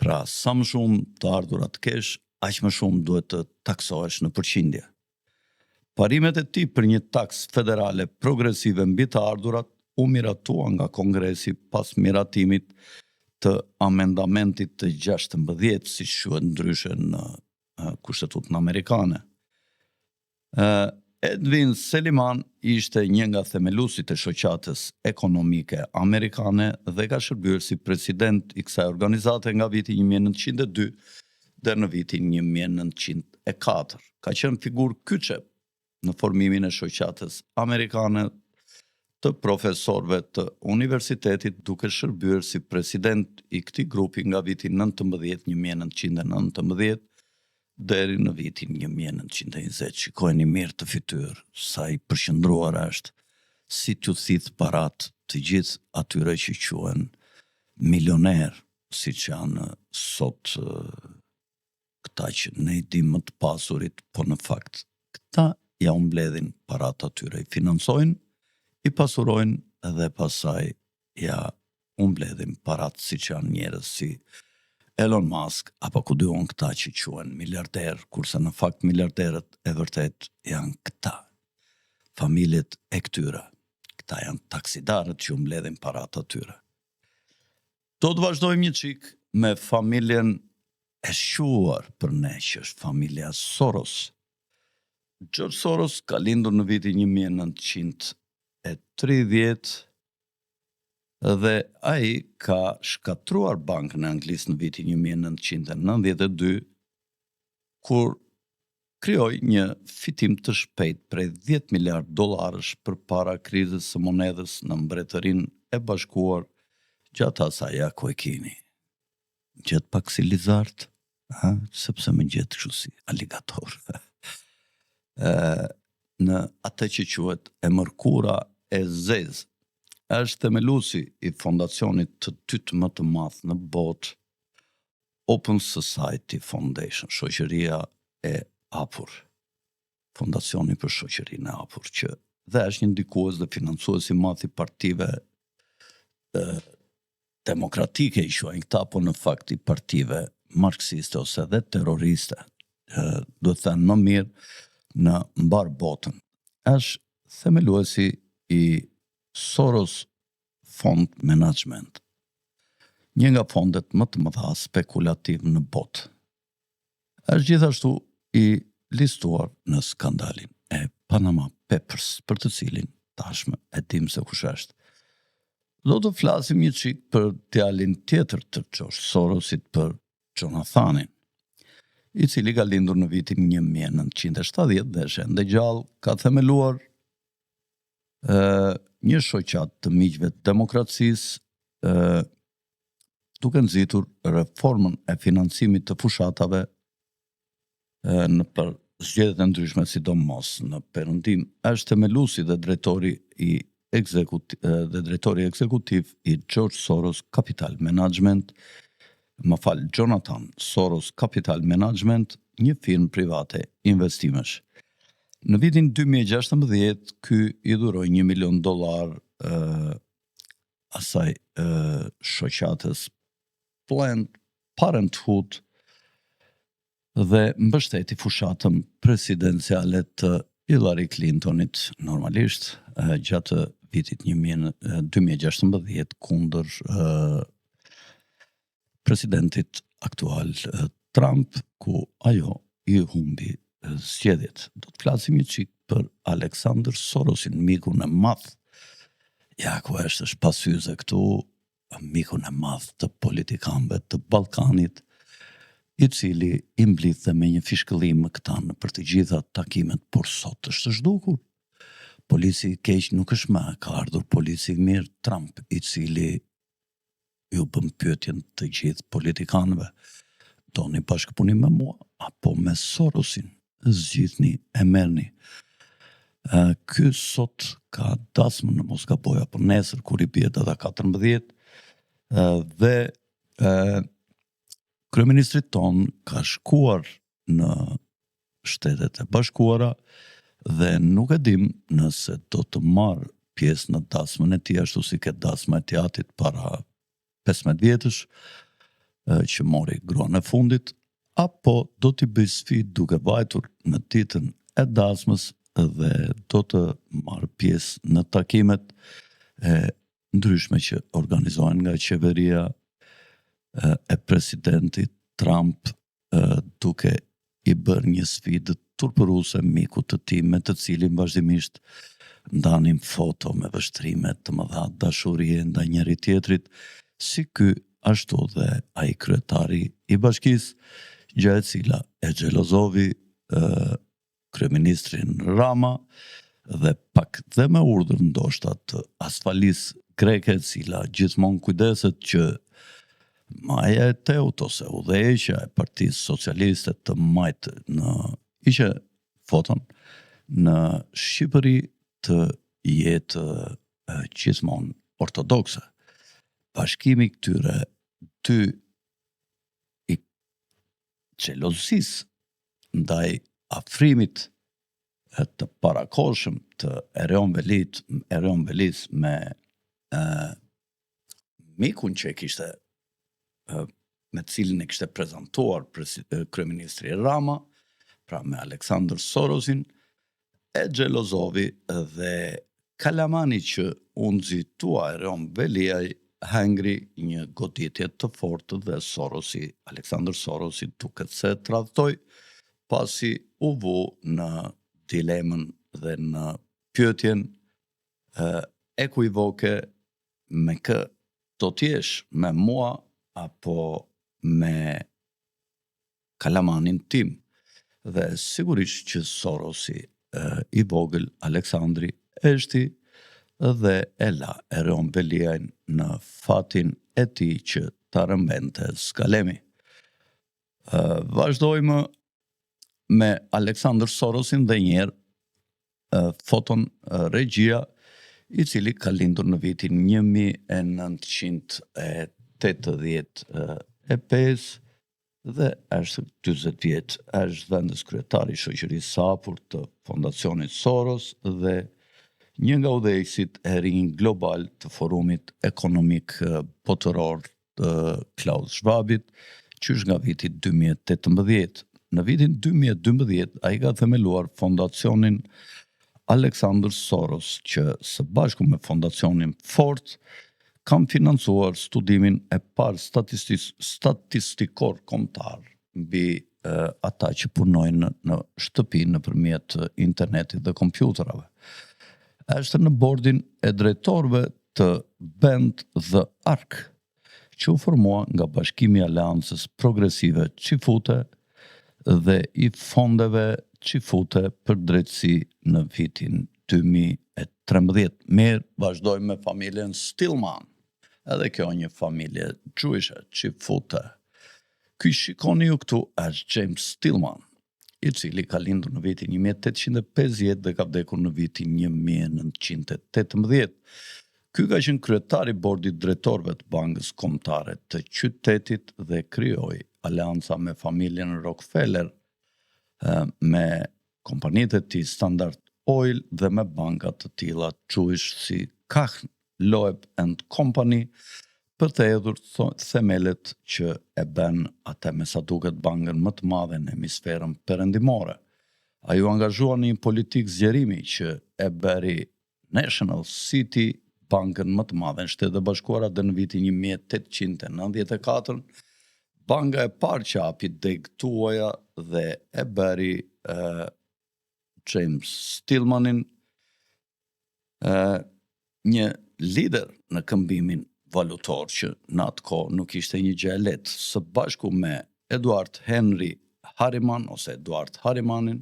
Pra, sa më shumë të ardhurat kesh, aq më shumë duhet të taksohesh në përqindje. Parimet e tij për një taks federale progresive mbi të ardhurat u miratua nga Kongresi pas miratimit të amendamentit të 16, si quhet ndryshe në Kushtetutën amerikane. Edwin Seliman ishte një nga themeluesit e shoqatës ekonomike amerikane dhe ka shërbyer si president i kësaj organizate nga viti 1902 deri në vitin 1904. Ka qenë figurë kyçe në formimin e shoqatës amerikane të profesorëve të universitetit, duke shërbyer si president i këtij grupi nga viti 1919 deri në vitin 1920. Shikojeni mirë të fytyrë, sa i përqendruar është, si t'u thith parat të gjithë atyre që quhen milioner, si që janë sot këta që ne i dim më të pasurit, po në fakt këta ja umbledhin parat atyre, i financojnë, i pasurojnë dhe pasaj ja umbledhin parat si që janë njerëz si Elon Musk, apo ku duon këta që quhen miliarder, kurse në fakt miliarderët e vërtet janë këta, familjet e këtyre. Këta janë taksidarët që umbledhin parat atyre. Do të vazhdojmë një qik me familjen e shuar për ne, që është familja Soros. George Soros ka lindur në vitin 1930 dhe ai ka shkatruar bankën e Anglisë në vitin 1992, kur krijoi një fitim të shpejt prej 10 miliard dollarësh për para krizës së monedhës në Mbretërinë e Bashkuar gjatë asaj ja ku e keni. Gjetë pak si lizard, sepse më gjetë kështu si aligator. Në atë që quhet e mërkura e zezë, është themeluesi i fondacionit të dytë më të madh në botë, Open Society Foundation, shoqëria e hapur, fondacioni për shoqërinë e hapur, që dhe është një ndikues dhe financues i madh i partive demokratike i quajnë këta, po në fakt i partive marksiste ose dhe terroriste, do të thënë më mirë në mbar botën. Është themeluesi i Soros Fund Management, një nga fondet më të mëdha spekulativ në botë. Është gjithashtu i listuar në skandalin e Panama Papers, për të cilin tashmë e dim se kush është. Do të flasim një çik për djalin tjetër të George Sorosit, për Jonathanin, i cili ka lindur në vitin 1970 dhe është ende gjallë, ka themeluar një shoqat të miqve të demokracisë, duke nxitur reformën e financimit të fushatave në për zgjedhjet e ndryshme, sidomos në Perëndim. Është themeluesi dhe drejtori ekzekutiv i George Soros Capital Management, Jonathan Soros Capital Management, një firmë private investimesh. Në vitin 2016, ky i dhuroi $1 milion asaj shoqatës Planned Parenthood dhe mbështeti fushatën presidenciale të Hillary Clintonit, normalisht, gjatë vitit 2016 kundër presidentit aktual Trump, ku ajo i humbi zgjedhjet. Do të flasim një çik për Alexander Sorosin, mikun e madh. Ja ku është pasyze këtu, mikun e madh të politikanëve të Ballkanit, i cili i mblidhte me një fishkëllim këta në për të gjitha takimet, por sot është zhdukur. Polici i keq nuk është më, ka ardhur polici i mirë, Trump, i cili ju bën pyetjen të gjithë politikanëve: doni bashkëpunim me mua apo me Sorosin? Zgjidhni, e merrni. Ky sot ka dasmën në mos gaboj apo nesër, kur i bie data 14, dhe kryeministri ton ka shkuar në Shtetet e Bashkuara dhe nuk e dim nëse do të marrë pjesë në dasmën e tij, ashtu si ke dasma e Tiatit para 15 vjetësh, që mori gruan e fundit, apo do t'i bëj sfidë duke vajtur në ditën e dasmës dhe do të marrë pjesë në takimet e ndryshme që organizohen nga qeveria e presidentit Trump, duke i bërë një sfidë turpëruese mikut të tij, me të cilin vazhdimisht ndanin foto me vështrime të mëdha dashurie ndaj njëri tjetrit, si ky ashtu dhe ai kryetari i bashkisë, gjë e cila e xhelozovi kryeministrin Rama, dhe pak dhe me urdhër ndoshta të Asfalis greke, e cila gjithmonë kujdeset që maja e Teut ose udhëheqja e Partisë Socialiste të majtë në ishe foton në Shqipëri të jetë gjithmonë ortodokse. bashkimi këtyre dy i xhelozisë ndaj afrimit të parakohshëm të Erion Velis me mikun që kishte me cilin e kishte prezantuar kryeministri Rama, pra me Aleksandr Sorosin, e xhelozovi dhe kalamani që u nxitua Erion Veliaj hengri një goditje të fortë dhe Aleksandr Sorosi duket se tradhtoi pasi u vu në dilemën dhe në pyetjen ekuivoke me kë do t'jesh me mua apo me kalamanin tim. Dhe sigurisht që Sorosi i vogël Aleksandri eshti dhe e la Erion Veliajn në fatin e tij që ta rëmbente skalemi. Vazhdojmë me Aleksandr Sorosin dhe njerë foton regjia i cili ka lindur në vitin 1985 dhe është 40 vjeç, është vendes kryetari i shoqërisë Sapur të Fondacionit Soros dhe një nga udhëheqësit e rinj global të Forumit Ekonomik Botëror të Klaus Schwabit, që është nga viti 2018. Në vitin 2012 ai ka themeluar Fondacionin Aleksandr Soros, që së bashku me Fondacionin Ford kam financuar studimin e parë statistikor kombëtar mbi ata që punojnë në shtëpi nëpërmjet internetit dhe kompjuterave. Është në bordin e drejtorëve të Band the Ark, që u formua nga Bashkimi i Aleancës Progresive Çifute dhe i fondeve Çifute për drejtësi në vitin 2013. Mirë, vazhdojmë me familjen Stillman. Edhe kjo një familje gjujshe, Çifute. Ky shikoni ju këtu është James Stillman, i cili ka lindur në vitin 1850 dhe ka vdekur në vitin 1918. Ky ka qenë kryetari bordit drejtorëve të Bankës Kombëtare të Qytetit dhe krijoi aleanca me familjen Rockefeller, me kompanitë e tij Standard Oil dhe me banka të tilla quajsh si Kahn, Loeb and Company, për të hedhur themelet që e bën atë me sa duket bankën më të madhe në hemisferën perëndimore. Ai u angazhua në një politikë zgjerimi që e bëri National City bankën më të madhe në Shtetet e Bashkuara dhe në vitin 1894 banka e parë që hapi degë tuaja dhe e bëri James Stillmanin një lider në këmbimin valutor që në atë kohë nuk ishte një gjë e lehtë, së bashku me Edward Henry Harriman ose Edward Harrimanin,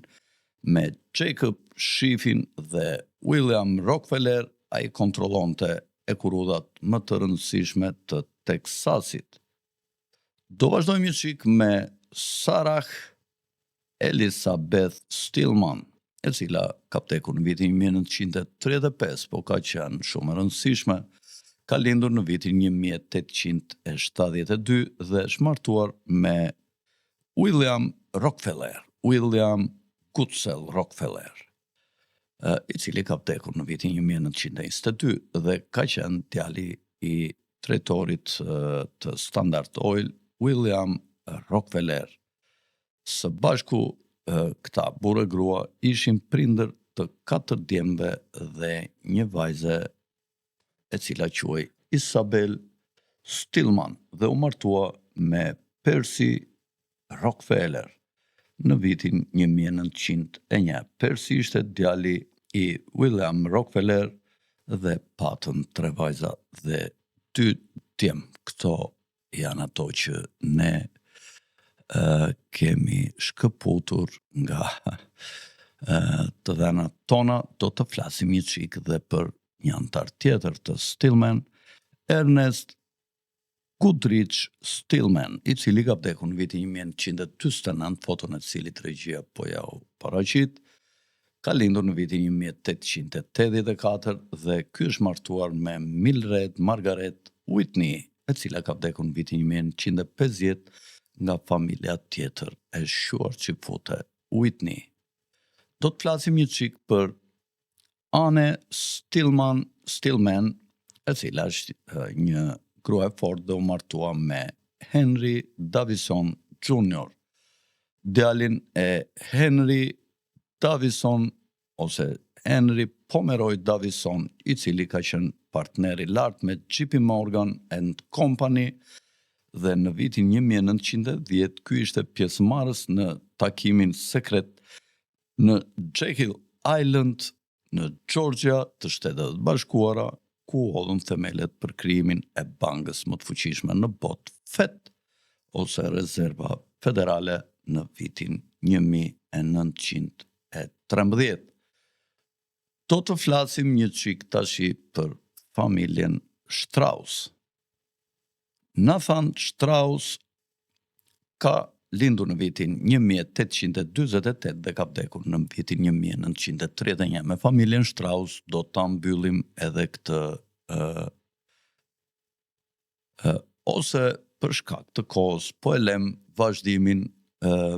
me Jacob Schiffin dhe William Rockefeller, ai kontrollonte ekurudat më të rëndësishme të Teksasit. Do vazhdojmë një çik me Sarah Elizabeth Stillman, e cila ka vdekur në vitin 1935, po ka qenë shumë e rëndësishme. Ka lindur në vitin 1872 dhe është martuar me William Rockefeller, William Goodsell Rockefeller, i cili ka vdekur në vitin 1922 dhe ka qenë djali i drejtorit të Standard Oil, William Rockefeller. Së bashku këta burrë e grua ishin prindër të 4 djemve dhe një vajze e cila quhej Isabel Stillman dhe u martua me Percy Rockefeller në vitin 1901. Percy ishte djali i William Rockefeller dhe patën 3 vajza dhe 2 djem. Këto janë ato që ne kemi shkëputur nga të dhënat tona. Do të flasim një çik dhe për një antar tjetër të Stillman, Ernest Goodrich Stillman, i cili ka vdekur në vitin 1949, foton e cilit regjia po ja u paraqit. Ka lindur në vitin 1884 dhe ky është martuar me Mildred Margaret Whitney, e cila ka vdekur në vitin 1950 nga familja tjetër e shuar që fute Whitney. Do të flasim një çik për Anne Stillman, e cila është një grua e fortë dhe u martua me Henry Davison Jr. Djalin e Henry Davison ose Henry Pomeroy Davison, i cili ka qenë partner i lartë me JP Morgan and Company, dhe në vitin 1910 ky ishte pjesëmarrës në takimin sekret në Jekyll Island në Georgia të Shtetet Bashkuara, ku hodhën themelet për krijimin e bankës më të fuqishme në botë, FED, ose Rezerva Federale, në vitin 1913. Do të flasim një çik tashi për familjen Strauss. Nathan Strauss ka lindur në vitin 1848 dhe ka vdekur në vitin 1931. Me familjen Strauss do ta mbyllim edhe këtë ose për shkak të kohës, po e lëm vazhdimin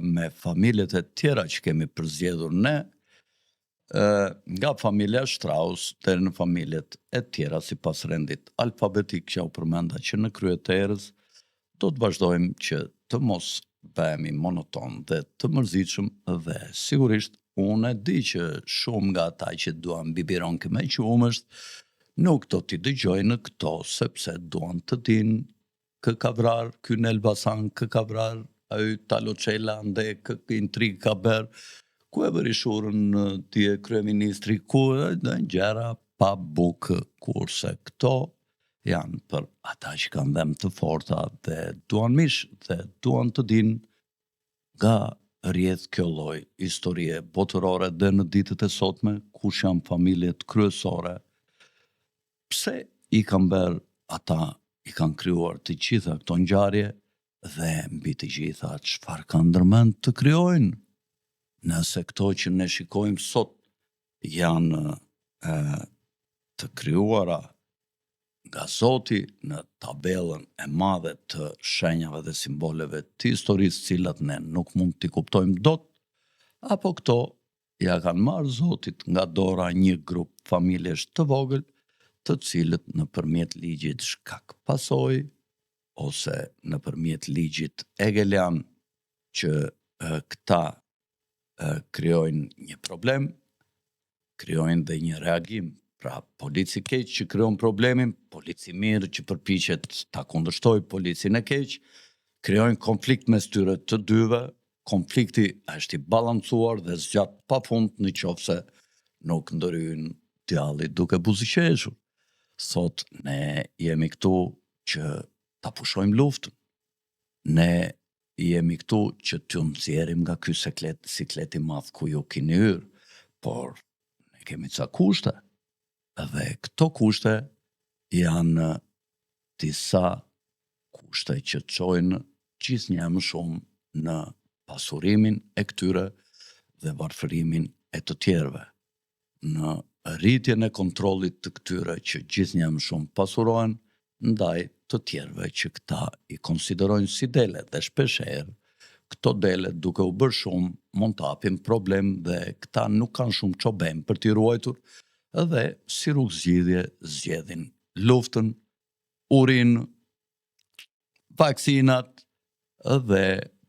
me familjet e tjera që kemi përzgjedhur ne, nga familja Strauss deri në familjet e tjera sipas rendit alfabetik që u përmenda që në krye të erës. Do të vazhdojmë që të mos bëhemi monoton dhe të mërzitshëm, dhe sigurisht unë e di që shumë nga ata që duan bibironke me qumësht nuk do t'i dëgjojnë këto sepse duan të dinë kë ka vrar ky në Elbasan, kë ka vrar ai Taloçela, nde kë intrig ka bërë, ku e bëri shurën tje kryeministri, ku dhe gjëra pa bukë, kurse këto janë për ata që kanë dhem të forta dhe duan mish dhe duan të dinë nga rrjedh kjo lloj historie botërore dhe në ditët e sotme, kush janë familjet kryesore, pse i kanë bërë ata, i kanë krijuar të gjitha këto ngjarje dhe mbi të gjitha çfarë kanë ndërmend të krijojnë. Nëse këto që ne shikojmë sot janë të krijuara nga Zoti në tabellën e madhe të shenjave dhe simboleve të historisë, cilat ne nuk mund t'i kuptojmë dot, apo këto ja kanë marrë Zotit nga dora një grup familjesh të vogël, të cilët nëpërmjet ligjit shkak pasoj ose nëpërmjet ligjit hegelian që këta krijojnë një problem, krijojnë dhe një reagim. Pra, polici keq që krijon problemin, polici mirë që përpiqet ta kundërshtoj policin e keq, krijojnë konflikt mes tyre të dyve. Konflikti është i balancuar dhe zgjat pafund nëse nuk ndërhyjnë djalli duke buzëqeshur. Sot ne jemi këtu që ta pushojmë luftën. Ne jemi këtu që t'ju nxjerrim nga ky siklet i madh ku ju keni hyrë, por ne kemi ca kushte. Dhe këto kushte janë disa kushte që çojnë gjithnjë më shumë në pasurimin e këtyre dhe varfërimin e të tjerëve, në rritjen e kontrollit të këtyre që gjithnjë më shumë pasurohen ndaj të tjerëve që këta i konsiderojnë si dele, dhe shpeshherë këto dele duke u bërë shumë mund të hapin problem dhe këta nuk kanë shumë çoben për t'i ruajtur, edhe si rrugë zgjidhje zgjedhin luftën, urinë, vaksinat dhe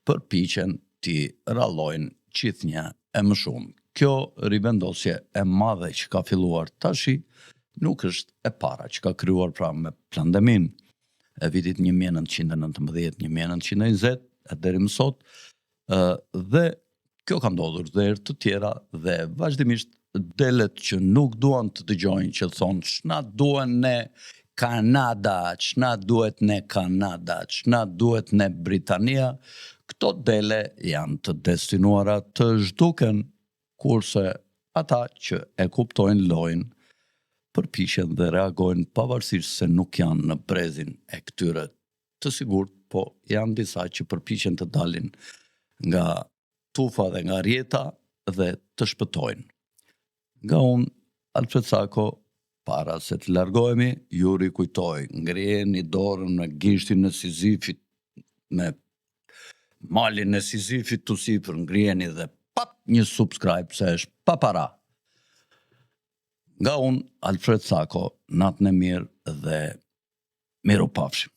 përpiqen t'i rallojnë gjithnjë e më shumë. Kjo rivendosje e madhe që ka filluar tashi nuk është e para që ka krijuar pra me pandeminë e vitit 1919-1920 e deri më sot, dhe kjo ka ndodhur dhe herë të tjera dhe vazhdimisht delet që nuk duan të dëgjojnë që thonë ç'na duhen ne Kanada, ç'na duhet ne Kanada, ç'na duhet ne Britania, këto dele janë të destinuara të zhduken, kurse ata që e kuptojnë lojën përpiqen dhe reagojnë pavarësisht se nuk janë në brezin e këtyre të sigurt, po janë disa që përpiqen të dalin nga tufa dhe nga rjeta dhe të shpëtojnë. Nga unë, Alfred Sako, para se të largohemi, ju rikujtoj, ngriheni dorën në gishtin e Sizifit, me malin e Sizifit të sipër, ngriheni dhe pap një subscribe, se është pa para. Nga unë, Alfred Sako, natën e mirë dhe miru pafshim.